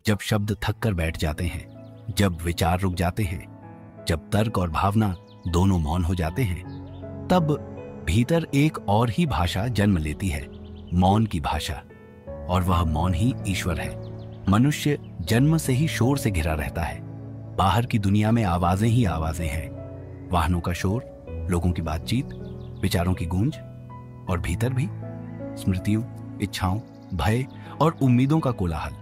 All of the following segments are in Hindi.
जब शब्द थक कर बैठ जाते हैं, जब विचार रुक जाते हैं, जब तर्क और भावना दोनों मौन हो जाते हैं, तब भीतर एक और ही भाषा जन्म लेती है, मौन की भाषा। और वह मौन ही ईश्वर है। मनुष्य जन्म से ही शोर से घिरा रहता है। बाहर की दुनिया में आवाजें ही आवाजें हैं, वाहनों का शोर, लोगों की बातचीत, विचारों की गूंज, और भीतर भी स्मृतियों, इच्छाओं, भय और उम्मीदों का कोलाहल।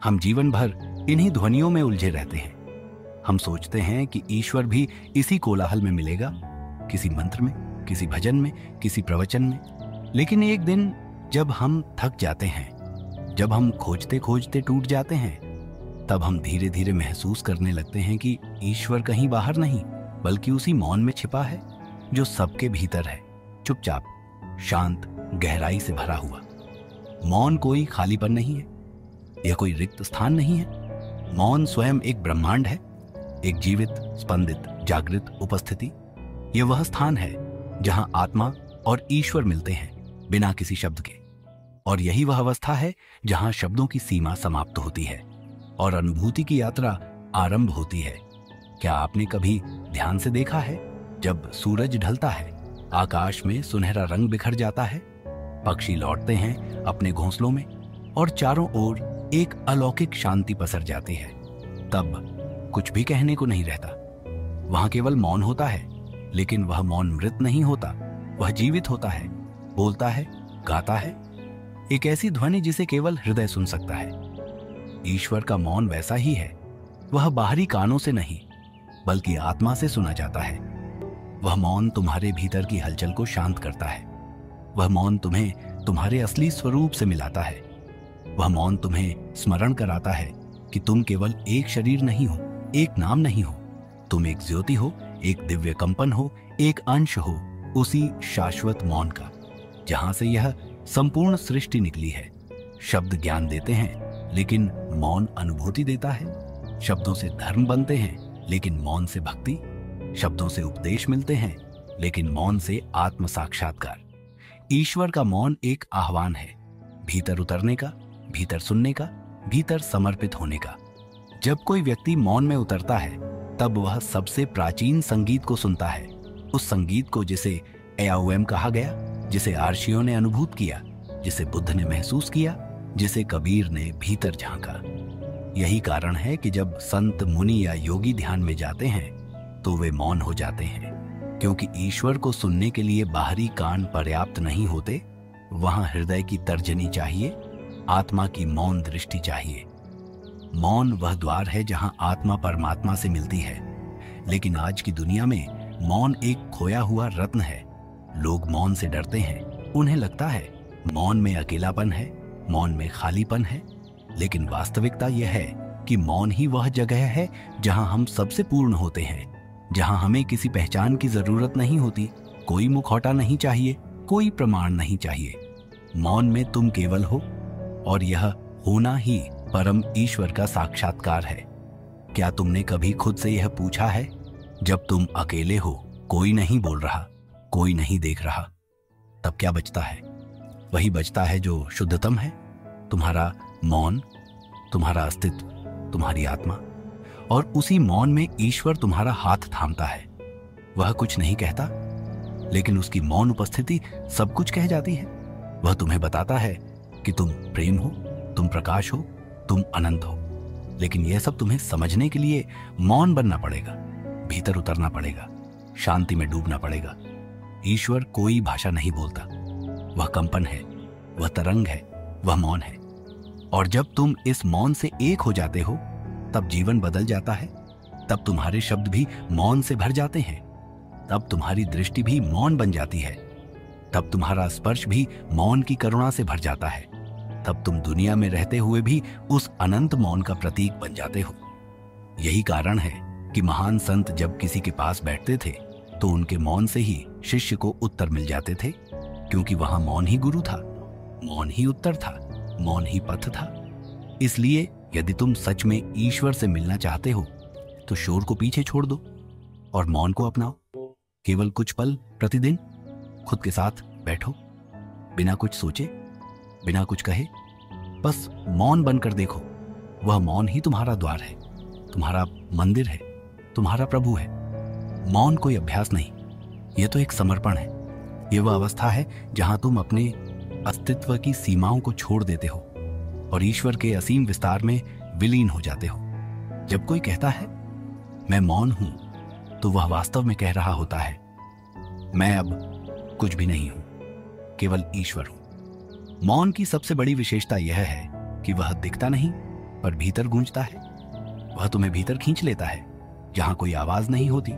हम जीवन भर इन्हीं ध्वनियों में उलझे रहते हैं। हम सोचते हैं कि ईश्वर भी इसी कोलाहल में मिलेगा, किसी मंत्र में, किसी भजन में, किसी प्रवचन में। लेकिन एक दिन जब हम थक जाते हैं, जब हम खोजते खोजते टूट जाते हैं, तब हम धीरे धीरे महसूस करने लगते हैं कि ईश्वर कहीं बाहर नहीं, बल्कि उसी मौन में छिपा है जो सबके भीतर है, चुपचाप, शांत, गहराई से भरा हुआ। मौन कोई खालीपन नहीं है, यह कोई रिक्त स्थान नहीं है। मौन स्वयं एक ब्रह्मांड है, एक जीवित, स्पंदित, जागृत उपस्थिति। यह वह स्थान है जहां आत्मा और ईश्वर मिलते हैं, बिना किसी शब्द के। और यही वह अवस्था है जहां शब्दों की सीमा समाप्त होती है और अनुभूति की यात्रा आरंभ होती है। क्या आपने कभी ध्यान से देखा है, जब सूरज ढलता है, आकाश में सुनहरा रंग बिखर जाता है, पक्षी लौटते हैं अपने घोंसलों में और चारों ओर एक अलौकिक शांति पसर जाती है, तब कुछ भी कहने को नहीं रहता। वहां केवल मौन होता है, लेकिन वह मौन मृत नहीं होता, वह जीवित होता है, बोलता है, गाता है, एक ऐसी ध्वनि जिसे केवल हृदय सुन सकता है। ईश्वर का मौन वैसा ही है। वह बाहरी कानों से नहीं, बल्कि आत्मा से सुना जाता है। वह मौन तुम्हारे भीतर की हलचल को शांत करता है। वह मौन तुम्हें तुम्हारे असली स्वरूप से मिलाता है। वह मौन तुम्हें स्मरण कराता है कि तुम केवल एक शरीर नहीं हो, एक नाम नहीं हो। तुम एक ज्योति हो, एक दिव्य कंपन हो, एक अंश हो उसी शाश्वत मौन का, जहां से यह संपूर्ण सृष्टि निकली है। शब्द ज्ञान देते हैं, लेकिन मौन अनुभूति देता है। शब्दों से धर्म बनते हैं, लेकिन मौन से भक्ति। शब्दों से उपदेश मिलते हैं, लेकिन मौन से आत्म साक्षात्कार। ईश्वर का मौन एक आह्वान है, भीतर उतरने का, भीतर सुनने का, भीतर समर्पित होने का। जब कोई व्यक्ति मौन में उतरता है, तब वह सबसे प्राचीन संगीत को सुनता है, उस संगीत को जिसे एआओएम कहा गया, जिसे आर्षियों ने अनुभूत किया, जिसे बुद्ध ने महसूस किया, जिसे कबीर ने भीतर झांका। यही कारण है कि जब संत, मुनि या योगी ध्यान में जाते हैं तो वे मौन हो जाते हैं, क्योंकि ईश्वर को सुनने के लिए बाहरी कान पर्याप्त नहीं होते। वहां हृदय की तर्जनी चाहिए, आत्मा की मौन दृष्टि चाहिए। मौन वह द्वार है जहां आत्मा परमात्मा से मिलती है। लेकिन आज की दुनिया में मौन एक खोया हुआ रत्न है। लोग मौन से डरते हैं। उन्हें लगता है मौन में अकेलापन है, मौन में खालीपन है। लेकिन वास्तविकता यह है कि मौन ही वह जगह है जहां हम सबसे पूर्ण होते हैं, जहां हमें किसी पहचान की जरूरत नहीं होती, कोई मुखौटा नहीं चाहिए, कोई प्रमाण नहीं चाहिए। मौन में तुम केवल हो, और यह होना ही परम ईश्वर का साक्षात्कार है। क्या तुमने कभी खुद से यह पूछा है, जब तुम अकेले हो, कोई नहीं बोल रहा, कोई नहीं देख रहा, तब क्या बचता है? वही बचता है जो शुद्धतम है, तुम्हारा मौन, तुम्हारा अस्तित्व, तुम्हारी आत्मा। और उसी मौन में ईश्वर तुम्हारा हाथ थामता है। वह कुछ नहीं कहता, लेकिन उसकी मौन उपस्थिति सब कुछ कह जाती है। वह तुम्हें बताता है कि तुम प्रेम हो, तुम प्रकाश हो, तुम अनंत हो। लेकिन यह सब तुम्हें समझने के लिए मौन बनना पड़ेगा, भीतर उतरना पड़ेगा, शांति में डूबना पड़ेगा। ईश्वर कोई भाषा नहीं बोलता, वह कंपन है, वह तरंग है, वह मौन है। और जब तुम इस मौन से एक हो जाते हो, तब जीवन बदल जाता है। तब तुम्हारे शब्द भी मौन से भर जाते हैं, तब तुम्हारी दृष्टि भी मौन बन जाती है, तब तुम्हारा स्पर्श भी मौन की करुणा से भर जाता है। तब तुम दुनिया में रहते हुए भी उस अनंत मौन का प्रतीक बन जाते हो। यही कारण है कि महान संत जब किसी के पास बैठते थे तो उनके मौन से ही शिष्य को उत्तर मिल जाते थे, क्योंकि वहां मौन ही गुरु था, मौन ही उत्तर था, मौन ही पथ था। इसलिए यदि तुम सच में ईश्वर से मिलना चाहते हो तो शोर को पीछे छोड़ दो और मौन को अपनाओ। केवल कुछ पल प्रतिदिन खुद के साथ बैठो, बिना कुछ सोचे, बिना कुछ कहे, बस मौन बनकर देखो। वह मौन ही तुम्हारा द्वार है, तुम्हारा मंदिर है, तुम्हारा प्रभु है। मौन कोई अभ्यास नहीं, यह तो एक समर्पण है। यह वह अवस्था है जहां तुम अपने अस्तित्व की सीमाओं को छोड़ देते हो और ईश्वर के असीम विस्तार में विलीन हो जाते हो। जब कोई कहता है मैं मौन हूं, तो वह वास्तव में कह रहा होता है मैं अब कुछ भी नहीं हूं, केवल ईश्वर हूं। मौन की सबसे बड़ी विशेषता यह है कि वह दिखता नहीं पर भीतर गूंजता है। वह तुम्हें भीतर खींच लेता है जहां कोई आवाज नहीं होती,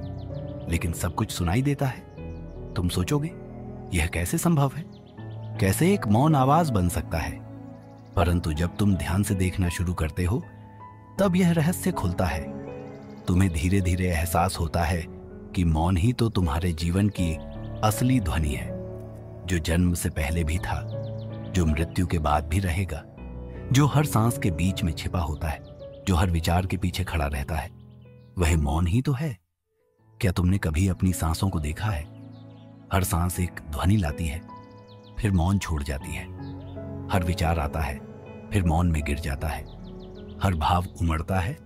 लेकिन सब कुछ सुनाई देता है। तुम सोचोगे यह कैसे संभव है, कैसे एक मौन आवाज बन सकता है? परंतु जब तुम ध्यान से देखना शुरू करते हो, तब यह रहस्य खुलता है। तुम्हें धीरे धीरे एहसास होता है कि मौन ही तो तुम्हारे जीवन की असली ध्वनि है, जो जन्म से पहले भी था, जो मृत्यु के बाद भी रहेगा, जो हर सांस के बीच में छिपा होता है, जो हर विचार के पीछे खड़ा रहता है। वह मौन ही तो है। क्या तुमने कभी अपनी सांसों को देखा है? हर सांस एक ध्वनि लाती है, फिर मौन छोड़ जाती है। हर विचार आता है, फिर मौन में गिर जाता है। हर भाव उमड़ता है,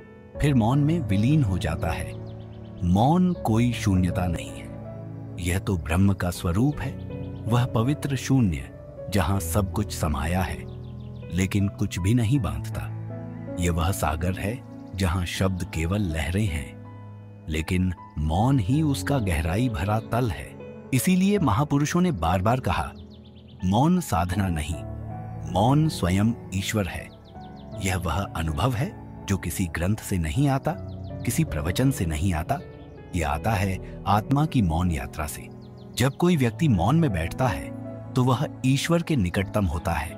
फिर मौन में विलीन हो जाता है। मौन कोई शून्यता नहीं है, यह तो ब्रह्म का स्वरूप है। वह पवित्र शून्य जहां सब कुछ समाया है लेकिन कुछ भी नहीं बांधता। यह वह सागर है जहां शब्द केवल लहरें हैं, लेकिन मौन ही उसका गहराई भरा तल है। इसीलिए महापुरुषों ने बार बार कहा, मौन साधना नहीं, मौन स्वयं ईश्वर है। यह वह अनुभव है जो किसी ग्रंथ से नहीं आता, किसी प्रवचन से नहीं आता। यह आता है आत्मा की मौन यात्रा से। जब कोई व्यक्ति मौन में बैठता है तो वह ईश्वर के निकटतम होता है।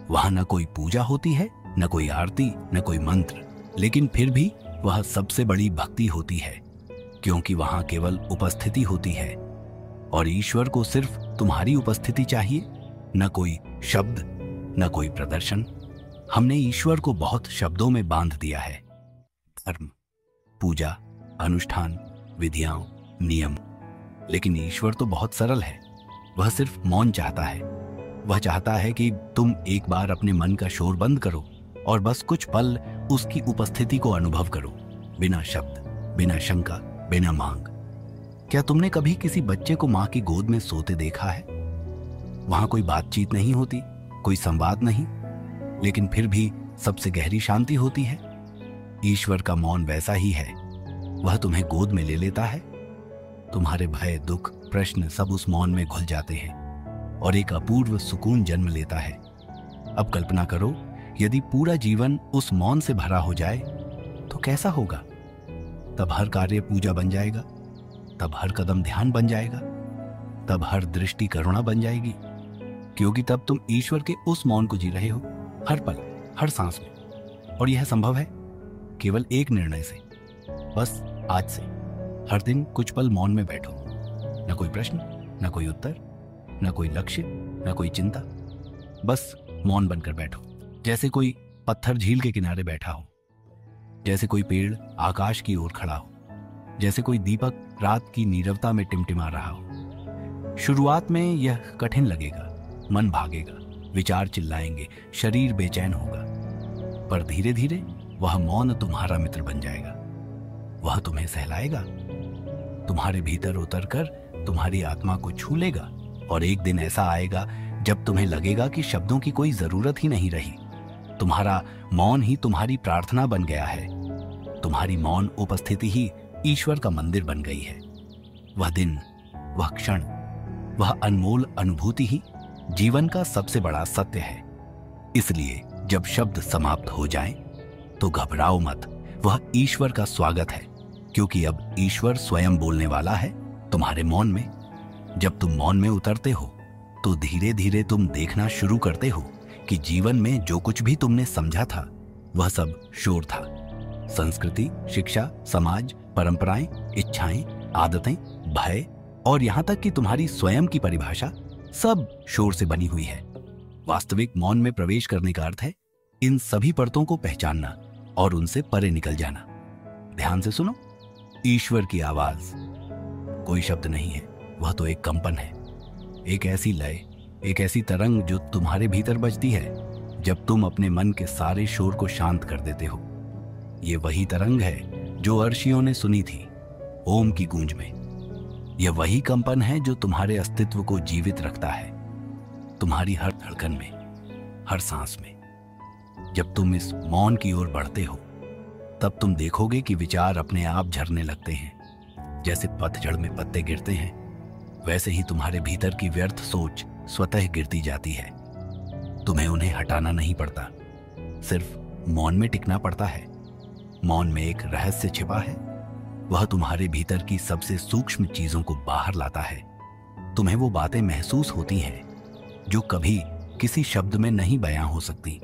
वहां न कोई पूजा होती है, न कोई आरती, न कोई मंत्र, लेकिन फिर भी वह सबसे बड़ी भक्ति होती है, क्योंकि वहां केवल उपस्थिति होती है और ईश्वर को सिर्फ तुम्हारी उपस्थिति चाहिए, न कोई शब्द, न कोई प्रदर्शन। हमने ईश्वर को बहुत शब्दों में बांध दिया है, धर्म, पूजा, अनुष्ठान, विधियां, नियम। लेकिन ईश्वर तो बहुत सरल है। वह सिर्फ मौन चाहता है। वह चाहता है कि तुम एक बार अपने मन का शोर बंद करो और बस कुछ पल उसकी उपस्थिति को अनुभव करो, बिना शब्द, बिना शंका, बिना मांग। क्या तुमने कभी किसी बच्चे को मां की गोद में सोते देखा है? वहां कोई बातचीत नहीं होती, कोई संवाद नहीं, लेकिन फिर भी सबसे गहरी शांति होती है। ईश्वर का मौन वैसा ही है। वह तुम्हें गोद में ले लेता है, तुम्हारे भय, दुख, प्रश्न सब उस मौन में घुल जाते हैं और एक अपूर्व सुकून जन्म लेता है। अब कल्पना करो, यदि पूरा जीवन उस मौन से भरा हो जाए तो कैसा होगा? तब हर कार्य पूजा बन जाएगा, तब हर कदम ध्यान बन जाएगा, तब हर दृष्टि करुणा बन जाएगी, क्योंकि तब तुम ईश्वर के उस मौन को जी रहे हो, हर पल, हर सांस में। और यह संभव है केवल एक निर्णय से। बस आज से हर दिन कुछ पल मौन में बैठो। न कोई प्रश्न, न कोई उत्तर, न कोई लक्ष्य, न कोई चिंता। बस मौन बनकर बैठो, जैसे कोई पत्थर झील के किनारे बैठा हो, जैसे कोई पेड़ आकाश की ओर खड़ा हो, जैसे कोई दीपक रात की नीरवता में टिमटिमा रहा हो। शुरुआत में यह कठिन लगेगा, मन भागेगा, विचार चिल्लाएंगे, शरीर बेचैन होगा, पर धीरे धीरे वह मौन तुम्हारा मित्र बन जाएगा। वह तुम्हें सहलाएगा, तुम्हारे भीतर उतरकर तुम्हारी आत्मा को छू लेगा और एक दिन ऐसा आएगा जब तुम्हें लगेगा कि शब्दों की कोई जरूरत ही नहीं रही। तुम्हारा मौन ही तुम्हारी प्रार्थना बन गया है। तुम्हारी मौन उपस्थिति ही ईश्वर का मंदिर बन गई है। वह दिन, वह क्षण, वह अनमोल अनुभूति ही जीवन का सबसे बड़ा सत्य है। इसलिए जब शब्द समाप्त हो जाएं, तो घबराओ मत, वह ईश्वर का स्वागत है, क्योंकि अब ईश्वर स्वयं बोलने वाला है तुम्हारे मौन में। जब तुम मौन में उतरते हो तो धीरे धीरे तुम देखना शुरू करते हो कि जीवन में जो कुछ भी तुमने समझा था वह सब शोर था। संस्कृति, शिक्षा, समाज, परंपराएं, इच्छाएं, आदतें, भय और यहां तक कि तुम्हारी स्वयं की परिभाषा सब शोर से बनी हुई है। वास्तविक मौन में प्रवेश करने का अर्थ है इन सभी परतों को पहचानना और उनसे परे निकल जाना। ध्यान से सुनो, ईश्वर की आवाज कोई शब्द नहीं है, वह तो एक कंपन है, एक ऐसी लय, एक ऐसी तरंग जो तुम्हारे भीतर बजती है जब तुम अपने मन के सारे शोर को शांत कर देते हो। ये वही तरंग है जो अर्षियों ने सुनी थी ओम की गूंज में। यह वही कंपन है जो तुम्हारे अस्तित्व को जीवित रखता है, तुम्हारी हर धड़कन में, हर सांस में। जब तुम इस मौन की ओर बढ़ते हो तब तुम देखोगे कि विचार अपने आप झरने लगते हैं। जैसे पतझड़ में पत्ते गिरते हैं, वैसे ही तुम्हारे भीतर की व्यर्थ सोच स्वतः गिरती जाती है। तुम्हें उन्हें हटाना नहीं पड़ता, सिर्फ मौन में टिकना पड़ता है। मौन में एक रहस्य छिपा है, वह तुम्हारे भीतर की सबसे सूक्ष्म चीजों को बाहर लाता है। तुम्हें वो बातें महसूस होती हैं जो कभी किसी शब्द में नहीं बयां हो सकती।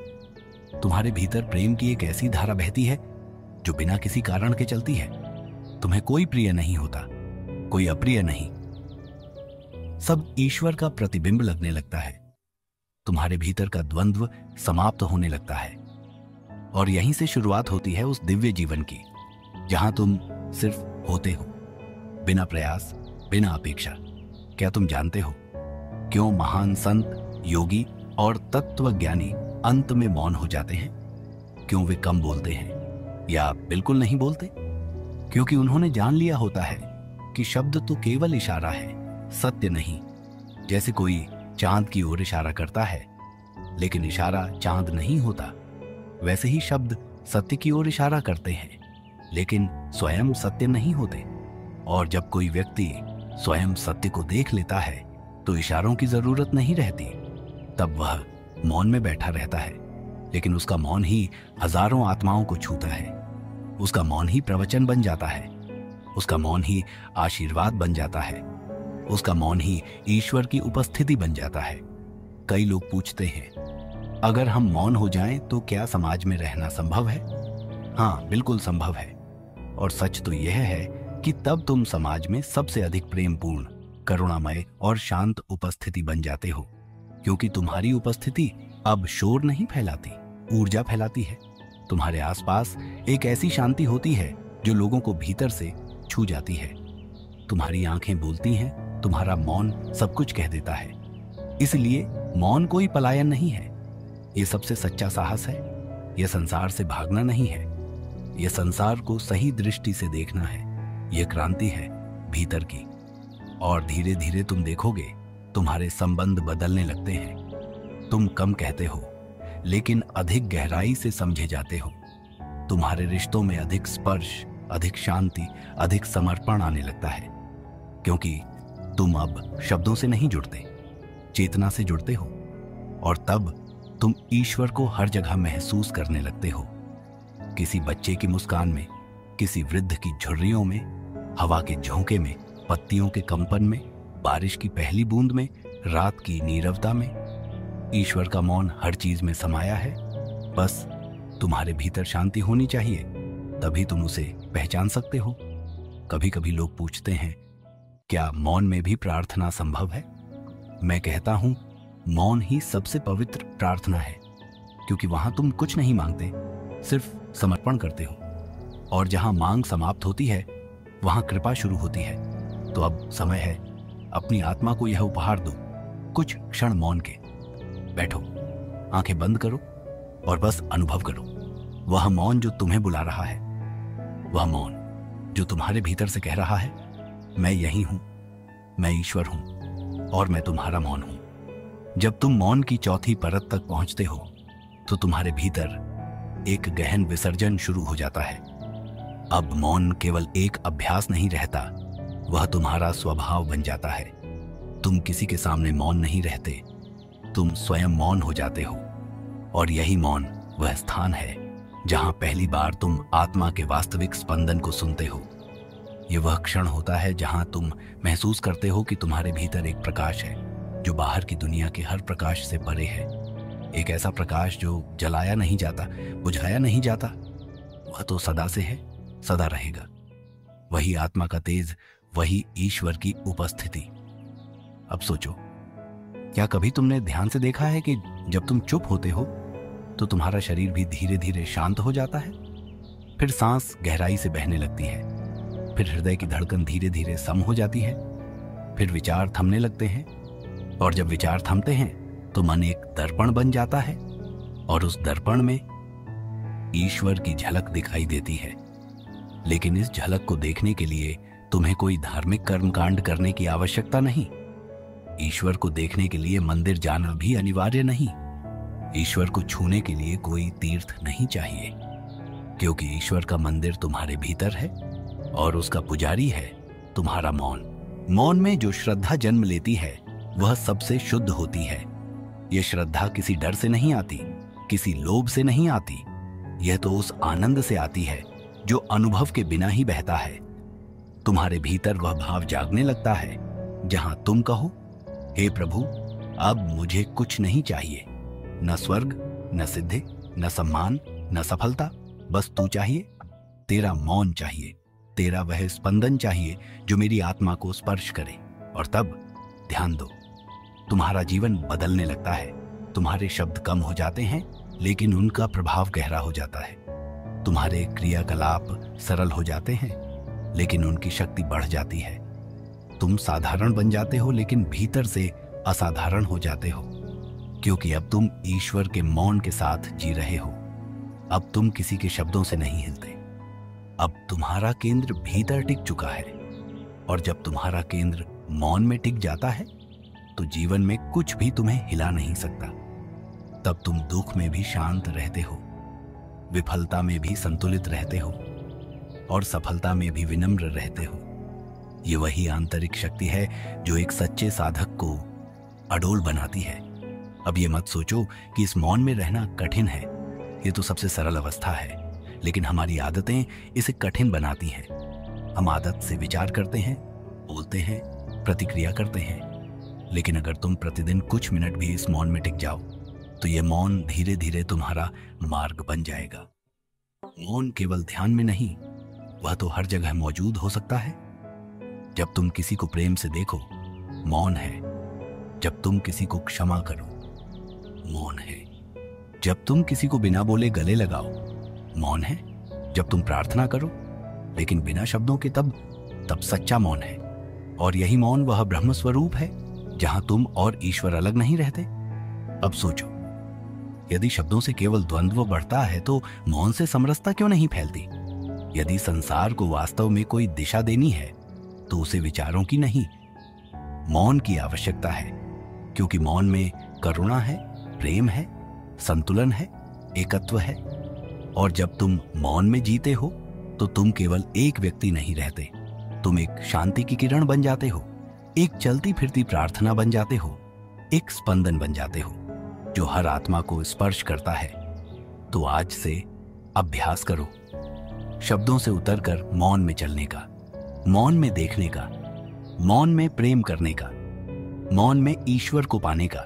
तुम्हारे भीतर प्रेम की एक ऐसी धारा बहती है जो बिना किसी कारण के चलती है। तुम्हें कोई प्रिय नहीं होता, कोई अप्रिय नहीं, सब ईश्वर का प्रतिबिंब लगने लगता है। तुम्हारे भीतर का द्वंद्व समाप्त होने लगता है और यहीं से शुरुआत होती है उस दिव्य जीवन की जहां तुम सिर्फ होते हो, बिना प्रयास, बिना अपेक्षा। क्या तुम जानते हो क्यों महान संत, योगी और तत्वज्ञानी अंत में मौन हो जाते हैं? क्यों वे कम बोलते हैं या बिल्कुल नहीं बोलते? क्योंकि उन्होंने जान लिया होता है कि शब्द तो केवल इशारा है, सत्य नहीं। जैसे कोई चांद की ओर इशारा करता है लेकिन इशारा चांद नहीं होता, वैसे ही शब्द सत्य की ओर इशारा करते हैं लेकिन स्वयं सत्य नहीं होते। और जब कोई व्यक्ति स्वयं सत्य को देख लेता है तो इशारों की जरूरत नहीं रहती। तब वह मौन में बैठा रहता है, लेकिन उसका मौन ही हजारों आत्माओं को छूता है। उसका मौन ही प्रवचन बन जाता है, उसका मौन ही आशीर्वाद बन जाता है, उसका मौन ही ईश्वर की उपस्थिति बन जाता है। कई लोग पूछते हैं, अगर हम मौन हो जाएं तो क्या समाज में रहना संभव है? हाँ, बिल्कुल संभव है। और सच तो यह है कि तब तुम समाज में सबसे अधिक प्रेमपूर्ण, करुणामय और शांत उपस्थिति बन जाते हो, क्योंकि तुम्हारी उपस्थिति अब शोर नहीं फैलाती, ऊर्जा फैलाती है। तुम्हारे आसपास एक ऐसी शांति होती है जो लोगों को भीतर से छू जाती है। तुम्हारी आंखें बोलती हैं, तुम्हारा मौन सब कुछ कह देता है। इसलिए मौन कोई पलायन नहीं है, यह सबसे सच्चा साहस है। यह संसार से भागना नहीं है, यह संसार को सही दृष्टि से देखना है। यह क्रांति है भीतर की। और धीरे धीरे तुम देखोगे तुम्हारे संबंध बदलने लगते हैं। तुम कम कहते हो लेकिन अधिक गहराई से समझे जाते हो। तुम्हारे रिश्तों में अधिक स्पर्श, अधिक शांति, अधिक समर्पण आने लगता है, क्योंकि तुम अब शब्दों से नहीं जुड़ते, चेतना से जुड़ते हो। और तब तुम ईश्वर को हर जगह महसूस करने लगते हो। किसी बच्चे की मुस्कान में, किसी वृद्ध की झुर्रियों में, हवा के झोंके में, पत्तियों के कंपन में, बारिश की पहली बूंद में, रात की नीरवता में। ईश्वर का मौन हर चीज में समाया है। बस तुम्हारे भीतर शांति होनी चाहिए, तभी तुम उसे पहचान सकते हो। कभी कभी लोग पूछते हैं, क्या मौन में भी प्रार्थना संभव है? मैं कहता हूं, मौन ही सबसे पवित्र प्रार्थना है, क्योंकि वहां तुम कुछ नहीं मांगते, सिर्फ समर्पण करते हो। और जहां मांग समाप्त होती है वहां कृपा शुरू होती है। तो अब समय है, अपनी आत्मा को यह उपहार दो, कुछ क्षण मौन के। बैठो, आंखें बंद करो और बस अनुभव करो वह मौन जो तुम्हें बुला रहा है, वह मौन जो तुम्हारे भीतर से कह रहा है, मैं यही हूं, मैं ईश्वर हूं और मैं तुम्हारा मौन हूं। जब तुम मौन की चौथी परत तक पहुंचते हो तो तुम्हारे भीतर एक गहन विसर्जन शुरू हो जाता है। अब मौन केवल एक अभ्यास नहीं रहता, वह तुम्हारा स्वभाव बन जाता है। तुम किसी के सामने मौन नहीं रहते, तुम स्वयं मौन हो जाते हो। और यही मौन वह स्थान है जहां पहली बार तुम आत्मा के वास्तविक स्पंदन को सुनते हो। यह वह क्षण होता है जहां तुम महसूस करते हो कि तुम्हारे भीतर एक प्रकाश है जो बाहर की दुनिया के हर प्रकाश से परे है। एक ऐसा प्रकाश जो जलाया नहीं जाता, बुझाया नहीं जाता, वह तो सदा से है, सदा रहेगा। वही आत्मा का तेज, वही ईश्वर की उपस्थिति। अब सोचो, क्या कभी तुमने ध्यान से देखा है कि जब तुम चुप होते हो तो तुम्हारा शरीर भी धीरे धीरे शांत हो जाता है? फिर सांस गहराई से बहने लगती है, फिर हृदय की धड़कन धीरे धीरे सम हो जाती है, फिर विचार थमने लगते हैं, और जब विचार थमते हैं तो मन एक दर्पण बन जाता है। और उस दर्पण में ईश्वर की झलक दिखाई देती है। लेकिन इस झलक को देखने के लिए तुम्हें कोई धार्मिक कर्मकांड करने की आवश्यकता नहीं। ईश्वर को देखने के लिए मंदिर जाना भी अनिवार्य नहीं। ईश्वर को छूने के लिए कोई तीर्थ नहीं चाहिए, क्योंकि ईश्वर का मंदिर तुम्हारे भीतर है और उसका पुजारी है तुम्हारा मौन। मौन में जो श्रद्धा जन्म लेती है वह सबसे शुद्ध होती है। यह श्रद्धा किसी डर से नहीं आती, किसी लोभ से नहीं आती। यह तो उस आनंद से आती है जो अनुभव के बिना ही बहता है। तुम्हारे भीतर वह भाव जागने लगता है जहां तुम कहो, हे प्रभु, अब मुझे कुछ नहीं चाहिए, न स्वर्ग, न सिद्धि, न सम्मान, न सफलता, बस तू चाहिए। तेरा मौन चाहिए, तेरा वह स्पंदन चाहिए जो मेरी आत्मा को स्पर्श करे। और तब ध्यान दो, तुम्हारा जीवन बदलने लगता है। तुम्हारे शब्द कम हो जाते हैं, लेकिन उनका प्रभाव गहरा हो जाता है। तुम्हारे क्रियाकलाप सरल हो जाते हैं, लेकिन उनकी शक्ति बढ़ जाती है। तुम साधारण बन जाते हो, लेकिन भीतर से असाधारण हो जाते हो, क्योंकि अब तुम ईश्वर के मौन के साथ जी रहे हो। अब तुम किसी के शब्दों से नहीं हिलते। अब तुम्हारा केंद्र भीतर टिक चुका है, और जब तुम्हारा केंद्र मौन में टिक जाता है तो जीवन में कुछ भी तुम्हें हिला नहीं सकता। तब तुम दुख में भी शांत रहते हो, विफलता में भी संतुलित रहते हो, और सफलता में भी विनम्र रहते हो। ये वही आंतरिक शक्ति है जो एक सच्चे साधक को अडोल बनाती है। अब ये मत सोचो कि इस मौन में रहना कठिन है। ये तो सबसे सरल अवस्था है, लेकिन हमारी आदतें इसे कठिन बनाती हैं। हम आदत से विचार करते हैं, बोलते हैं, प्रतिक्रिया करते हैं, लेकिन अगर तुम प्रतिदिन कुछ मिनट भी इस मौन में टिक जाओ तो यह मौन धीरे धीरे तुम्हारा मार्ग बन जाएगा। मौन केवल ध्यान में नहीं, वह तो हर जगह मौजूद हो सकता है। जब तुम किसी को प्रेम से देखो, मौन है। जब तुम किसी को क्षमा करो, मौन है। जब तुम किसी को बिना बोले गले लगाओ, मौन है। जब तुम प्रार्थना करो लेकिन बिना शब्दों के, तब सच्चा मौन है। और यही मौन वह ब्रह्म स्वरूप है जहां तुम और ईश्वर अलग नहीं रहते। अब सोचो, यदि शब्दों से केवल द्वंद्व बढ़ता है तो मौन से समरसता क्यों नहीं फैलती? यदि संसार को वास्तव में कोई दिशा देनी है तो उसे विचारों की नहीं, मौन की आवश्यकता है, क्योंकि मौन में करुणा है, प्रेम है, संतुलन है, एकत्व है। और जब तुम मौन में जीते हो तो तुम केवल एक व्यक्ति नहीं रहते, तुम एक शांति की किरण बन जाते हो, एक चलती फिरती प्रार्थना बन जाते हो, एक स्पंदन बन जाते हो जो हर आत्मा को स्पर्श करता है। तो आज से अभ्यास करो, शब्दों से उतरकर मौन में चलने का, मौन में देखने का, मौन में प्रेम करने का, मौन में ईश्वर को पाने का।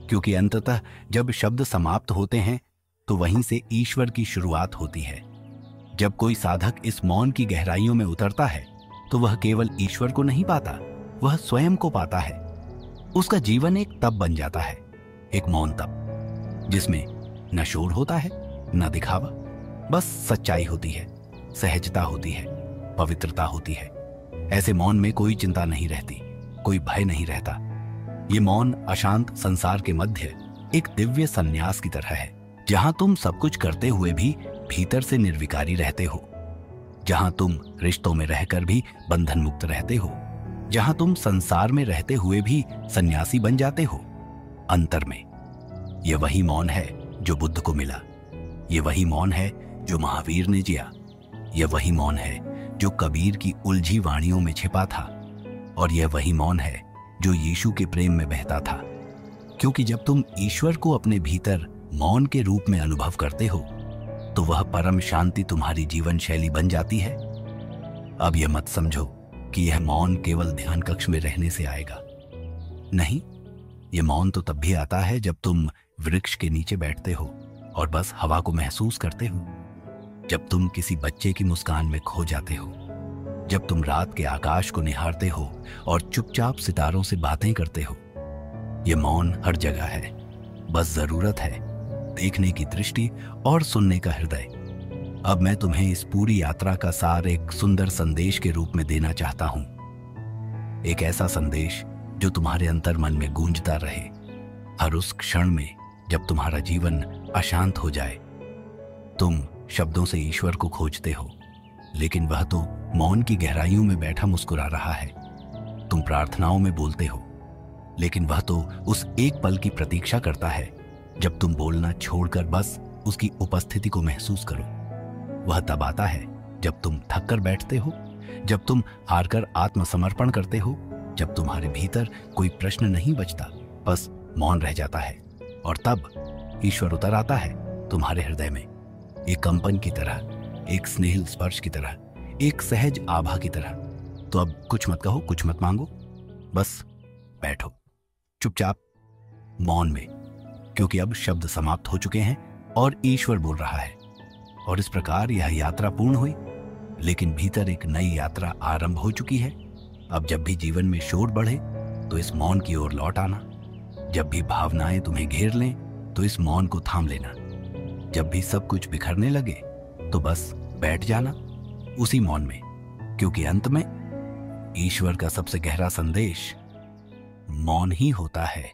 क्योंकि अंततः जब शब्द समाप्त होते हैं तो वहीं से ईश्वर की शुरुआत होती है। जब कोई साधक इस मौन की गहराइयों में उतरता है तो वह केवल ईश्वर को नहीं पाता, वह स्वयं को पाता है। उसका जीवन एक तप बन जाता है, एक मौन तप, जिसमें न शोर होता है, न दिखावा, बस सच्चाई होती है, सहजता होती है, पवित्रता होती है। ऐसे मौन में कोई चिंता नहीं रहती, कोई भय नहीं रहता। ये मौन अशांत संसार के मध्य एक दिव्य संन्यास की तरह है, जहां तुम सब कुछ करते हुए भी भीतर से निर्विकारी रहते हो, जहां तुम रिश्तों में रहकर भी बंधन मुक्त रहते हो, जहां तुम संसार में रहते हुए भी सन्यासी बन जाते हो अंतर में। यह वही मौन है जो बुद्ध को मिला, यह वही मौन है जो महावीर ने जिया, यह वही मौन है जो कबीर की उलझी वाणियों में छिपा था, और यह वही मौन है जो यीशु के प्रेम में बहता था। क्योंकि जब तुम ईश्वर को अपने भीतर मौन के रूप में अनुभव करते हो तो वह परम शांति तुम्हारी जीवन शैली बन जाती है। अब यह मत समझो कि यह मौन केवल ध्यान कक्ष में रहने से आएगा। नहीं, यह मौन तो तब भी आता है जब तुम वृक्ष के नीचे बैठते हो और बस हवा को महसूस करते हो, जब तुम किसी बच्चे की मुस्कान में खो जाते हो, जब तुम रात के आकाश को निहारते हो और चुपचाप सितारों से बातें करते हो। यह मौन हर जगह है, बस जरूरत है देखने की दृष्टि और सुनने का हृदय। अब मैं तुम्हें इस पूरी यात्रा का सार एक सुंदर संदेश के रूप में देना चाहता हूं, एक ऐसा संदेश जो तुम्हारे अंतर मन में गूंजता रहे, हर उस क्षण में जब तुम्हारा जीवन अशांत हो जाए। तुम शब्दों से ईश्वर को खोजते हो, लेकिन वह तो मौन की गहराइयों में बैठा मुस्कुरा रहा है। तुम प्रार्थनाओं में बोलते हो, लेकिन वह तो उस एक पल की प्रतीक्षा करता है जब तुम बोलना छोड़कर बस उसकी उपस्थिति को महसूस करो। वह तब आता है जब तुम थक कर बैठते हो, जब तुम हारकर आत्मसमर्पण करते हो, जब तुम्हारे भीतर कोई प्रश्न नहीं बचता, बस मौन रह जाता है। और तब ईश्वर उतर आता है तुम्हारे हृदय में, एक कंपन की तरह, एक स्नेहिल स्पर्श की तरह, एक सहज आभा की तरह। तो अब कुछ मत कहो, कुछ मत मांगो, बस बैठो चुपचाप मौन में, क्योंकि अब शब्द समाप्त हो चुके हैं और ईश्वर बोल रहा है। और इस प्रकार यह यात्रा पूर्ण हुई, लेकिन भीतर एक नई यात्रा आरंभ हो चुकी है। अब जब भी जीवन में शोर बढ़े तो इस मौन की ओर लौट आना। जब भी भावनाएं तुम्हें घेर लें तो इस मौन को थाम लेना। जब भी सब कुछ बिखरने लगे तो बस बैठ जाना उसी मौन में, क्योंकि अंत में ईश्वर का सबसे गहरा संदेश मौन ही होता है।